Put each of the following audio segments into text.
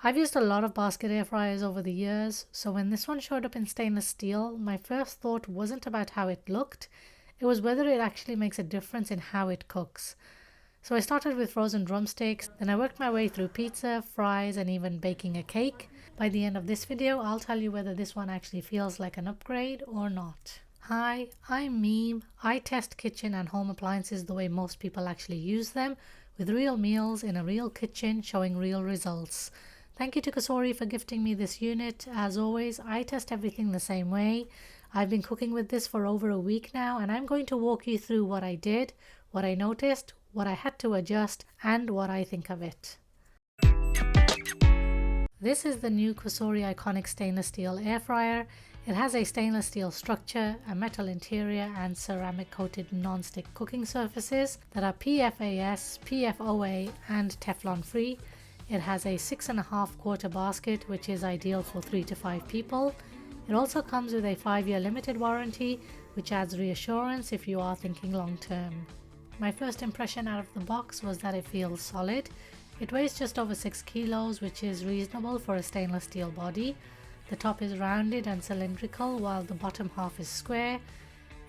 I've used a lot of basket air fryers over the years, so when this one showed up in stainless steel, my first thought wasn't about how it looked, it was whether it actually makes a difference in how it cooks. So I started with frozen drumsticks, then I worked my way through pizza, fries, and even baking a cake. By the end of this video, I'll tell you whether this one actually feels like an upgrade or not. Hi, I'm Meme. I test kitchen and home appliances the way most people actually use them, with real meals in a real kitchen showing real results. Thank you to Cosori for gifting me this unit. As always, I test everything the same way. I've been cooking with this for over a week now, and I'm going to walk you through what I did, what I noticed, what I had to adjust, and what I think of it. This is the new Cosori Iconic stainless steel air fryer. It has a stainless steel structure, a metal interior, and ceramic coated non-stick cooking surfaces that are PFAS, PFOA, and Teflon free. It has a 6.5 quarter basket, which is ideal for 3 to 5 people. It also comes with a 5-year limited warranty, which adds reassurance if you are thinking long term. My first impression out of the box was that it feels solid. It weighs just over 6 kilos, which is reasonable for a stainless steel body. The top is rounded and cylindrical, while the bottom half is square.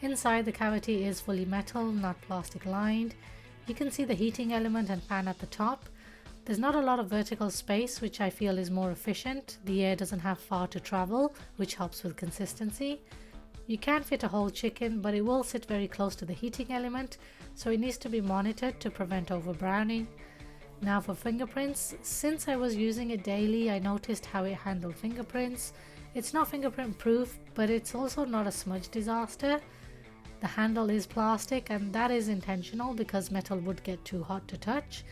Inside, the cavity is fully metal, not plastic lined. You can see the heating element and fan at the top. There's not a lot of vertical space, which I feel is more efficient. The air doesn't have far to travel, which helps with consistency. You can fit a whole chicken, but it will sit very close to the heating element, so it needs to be monitored to prevent overbrowning. Now for fingerprints, since I was using it daily, I noticed how it handled fingerprints. It's not fingerprint proof, but it's also not a smudge disaster. The handle is plastic, and that is intentional because metal would get too hot to touch.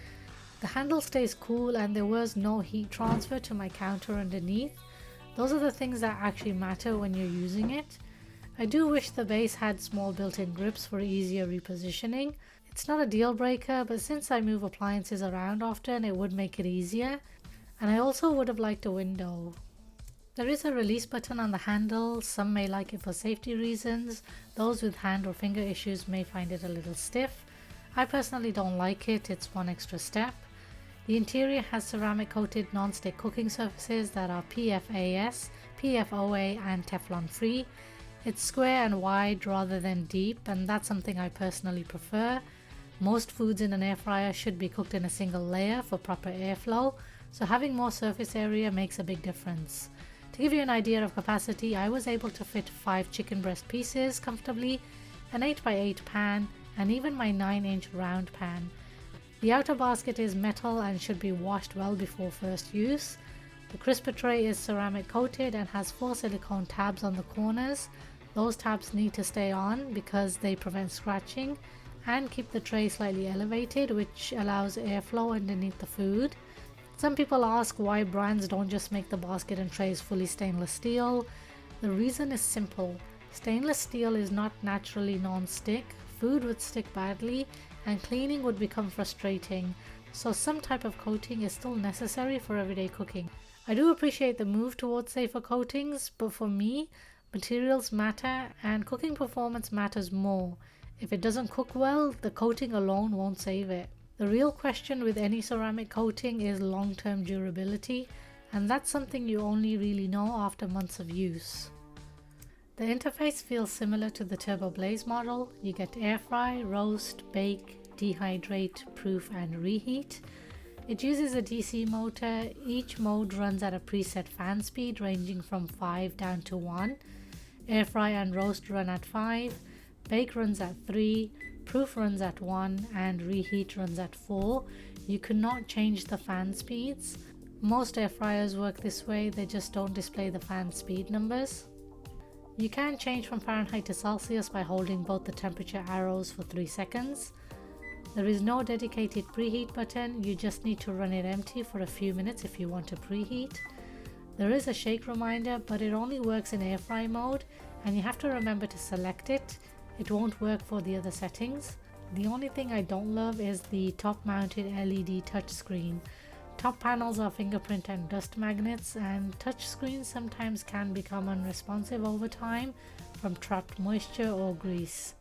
The handle stays cool, and there was no heat transfer to my counter underneath. Those are the things that actually matter when you're using it. I do wish the base had small built-in grips for easier repositioning. It's not a deal breaker, but since I move appliances around often, it would make it easier. And I also would have liked a window. There is a release button on the handle. Some may like it for safety reasons. Those with hand or finger issues may find it a little stiff. I personally don't like it, it's one extra step. The interior has ceramic coated non-stick cooking surfaces that are PFAS, PFOA, and Teflon free. It's square and wide rather than deep, and that's something I personally prefer. Most foods in an air fryer should be cooked in a single layer for proper airflow, so having more surface area makes a big difference. To give you an idea of capacity, I was able to fit 5 chicken breast pieces comfortably, an 8x8 pan, and even my 9-inch round pan. The outer basket is metal and should be washed well before first use. The crisper tray is ceramic coated and has 4 silicone tabs on the corners. Those tabs need to stay on because they prevent scratching and keep the tray slightly elevated, which allows airflow underneath the food. Some people ask why brands don't just make the basket and trays fully stainless steel. The reason is simple. Stainless steel is not naturally non-stick. Food would stick badly and cleaning would become frustrating, so some type of coating is still necessary for everyday cooking. I do appreciate the move towards safer coatings, but for me, materials matter and cooking performance matters more. If it doesn't cook well, the coating alone won't save it. The real question with any ceramic coating is long-term durability, and that's something you only really know after months of use. The interface feels similar to the Turbo Blaze model. You get air fry, roast, bake, dehydrate, proof, and reheat. It uses a DC motor. Each mode runs at a preset fan speed ranging from 5 down to 1. Air fry and roast run at 5, bake runs at 3, proof runs at 1, and reheat runs at 4. You cannot change the fan speeds. Most air fryers work this way, they just don't display the fan speed numbers. You can change from Fahrenheit to Celsius by holding both the temperature arrows for 3 seconds. There is no dedicated preheat button, you just need to run it empty for a few minutes if you want to preheat. There is a shake reminder, but it only works in air fry mode, and you have to remember to select it. It won't work for the other settings. The only thing I don't love is the top mounted LED touchscreen. Top panels are fingerprint and dust magnets, and touchscreens sometimes can become unresponsive over time from trapped moisture or grease.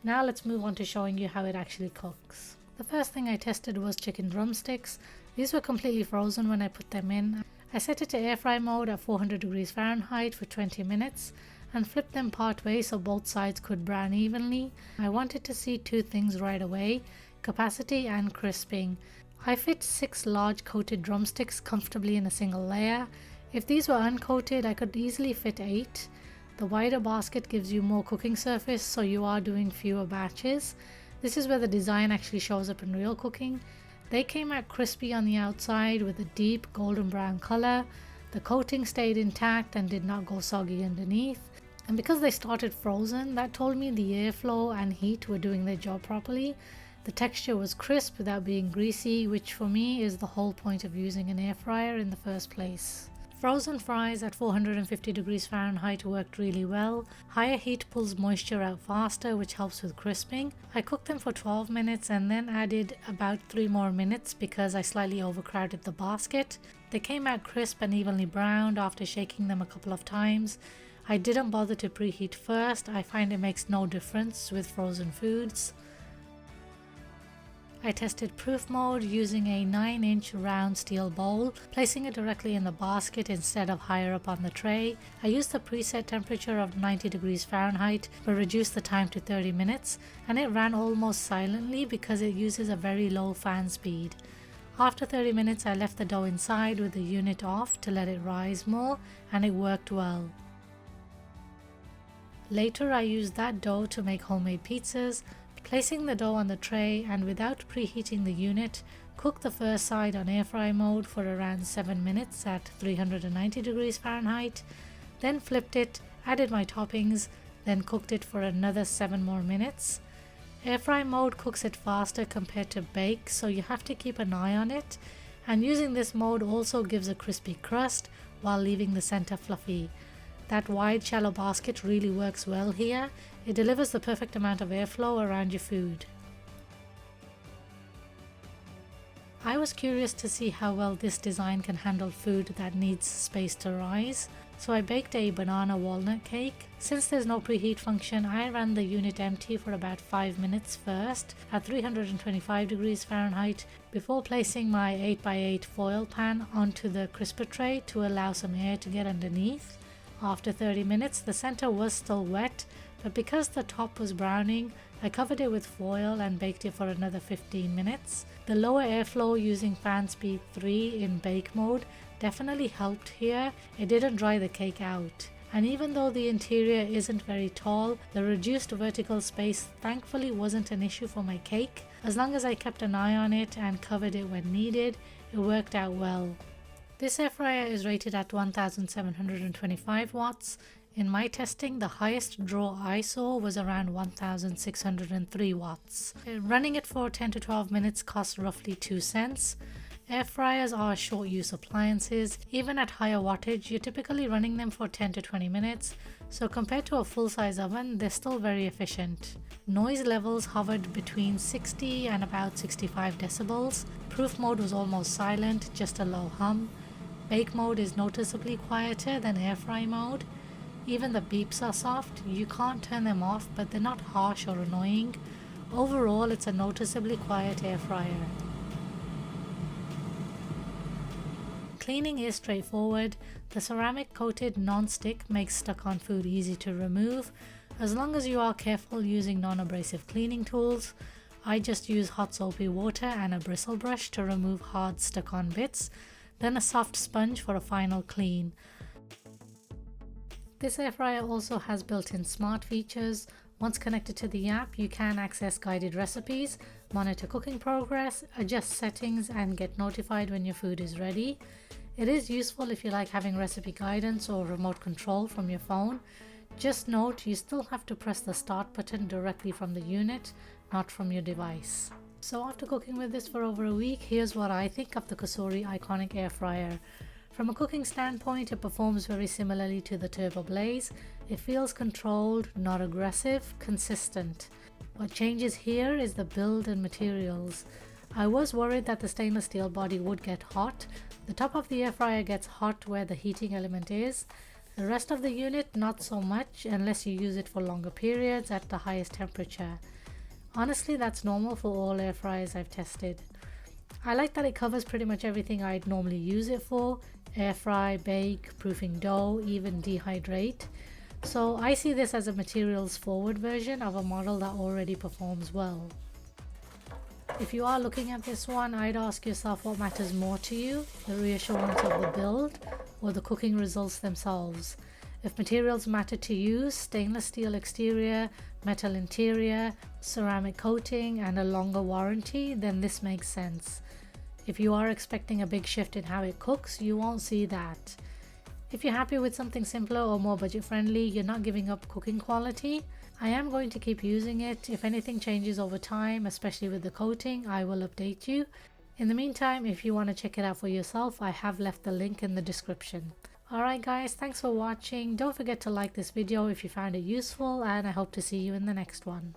Now let's move on to showing you how it actually cooks. The first thing I tested was chicken drumsticks. These were completely frozen when I put them in. I set it to air fry mode at 400 degrees Fahrenheit for 20 minutes and flipped them part way so both sides could brown evenly. I wanted to see two things right away: capacity and crisping. I fit 6 large coated drumsticks comfortably in a single layer. If these were uncoated, I could easily fit 8. The wider basket gives you more cooking surface, so you are doing fewer batches. This is where the design actually shows up in real cooking. They came out crispy on the outside with a deep golden brown color. The coating stayed intact and did not go soggy underneath. And because they started frozen, that told me the airflow and heat were doing their job properly. The texture was crisp without being greasy, which for me is the whole point of using an air fryer in the first place. Frozen fries at 450 degrees Fahrenheit worked really well. Higher heat pulls moisture out faster, which helps with crisping. I cooked them for 12 minutes and then added about 3 more minutes because I slightly overcrowded the basket. They came out crisp and evenly browned after shaking them a couple of times. I didn't bother to preheat first. I find it makes no difference with frozen foods. I tested proof mode using a 9-inch round steel bowl, placing it directly in the basket instead of higher up on the tray. I used the preset temperature of 90 degrees Fahrenheit but reduced the time to 30 minutes, and it ran almost silently because it uses a very low fan speed. After 30 minutes I left the dough inside with the unit off to let it rise more, and it worked well. Later I used that dough to make homemade pizzas. Placing the dough on the tray and without preheating the unit, cook the first side on air fry mode for around 7 minutes at 390 degrees Fahrenheit, then flipped it, added my toppings, then cooked it for another 7 more minutes. Air fry mode cooks it faster compared to bake, so you have to keep an eye on it, and using this mode also gives a crispy crust while leaving the center fluffy. That wide shallow basket really works well here. It delivers the perfect amount of airflow around your food. I was curious to see how well this design can handle food that needs space to rise, so I baked a banana walnut cake. Since there's no preheat function, I ran the unit empty for about 5 minutes first at 325 degrees Fahrenheit before placing my 8x8 foil pan onto the crisper tray to allow some air to get underneath. After 30 minutes, the center was still wet, but because the top was browning, I covered it with foil and baked it for another 15 minutes. The lower airflow using fan speed 3 in bake mode definitely helped here. It didn't dry the cake out. And even though the interior isn't very tall, the reduced vertical space thankfully wasn't an issue for my cake. As long as I kept an eye on it and covered it when needed, it worked out well. This air fryer is rated at 1725 watts. In my testing, the highest draw I saw was around 1603 watts. Running it for 10 to 12 minutes costs roughly 2 cents. Air fryers are short use appliances. Even at higher wattage, you're typically running them for 10 to 20 minutes, so compared to a full-size oven, they're still very efficient. Noise levels hovered between 60 and about 65 decibels. Proof mode was almost silent, just a low hum. Bake mode is noticeably quieter than air fry mode. Even the beeps are soft. You can't turn them off, but they're not harsh or annoying. Overall, it's a noticeably quiet air fryer. Cleaning is straightforward. The ceramic coated non-stick makes stuck-on food easy to remove, as long as you are careful using non-abrasive cleaning tools. I just use hot soapy water and a bristle brush to remove hard stuck-on bits, then a soft sponge for a final clean. This air fryer also has built-in smart features. Once connected to the app, you can access guided recipes, monitor cooking progress, adjust settings, and get notified when your food is ready. It is useful if you like having recipe guidance or remote control from your phone. Just note, you still have to press the start button directly from the unit, not from your device. So after cooking with this for over a week, here's what I think of the Cosori Iconic air fryer. From a cooking standpoint, it performs very similarly to the Turbo Blaze. It feels controlled, not aggressive, consistent. What changes here is the build and materials. I was worried that the stainless steel body would get hot. The top of the air fryer gets hot where the heating element is. The rest of the unit not so much unless you use it for longer periods at the highest temperature. Honestly, that's normal for all air fryers I've tested. I like that it covers pretty much everything I'd normally use it for: air fry, bake, proofing dough, even dehydrate. So I see this as a materials forward version of a model that already performs well. If you are looking at this one, I'd ask yourself what matters more to you, the reassurance of the build or the cooking results themselves. If materials matter to you, stainless steel exterior, metal interior, ceramic coating and a longer warranty, then this makes sense. If you are expecting a big shift in how it cooks, you won't see that. If you're happy with something simpler or more budget friendly, you're not giving up cooking quality. I am going to keep using it. If anything changes over time, especially with the coating, I will update you. In the meantime, if you want to check it out for yourself, I have left the link in the description. Alright guys, thanks for watching. Don't forget to like this video if you found it useful, and I hope to see you in the next one.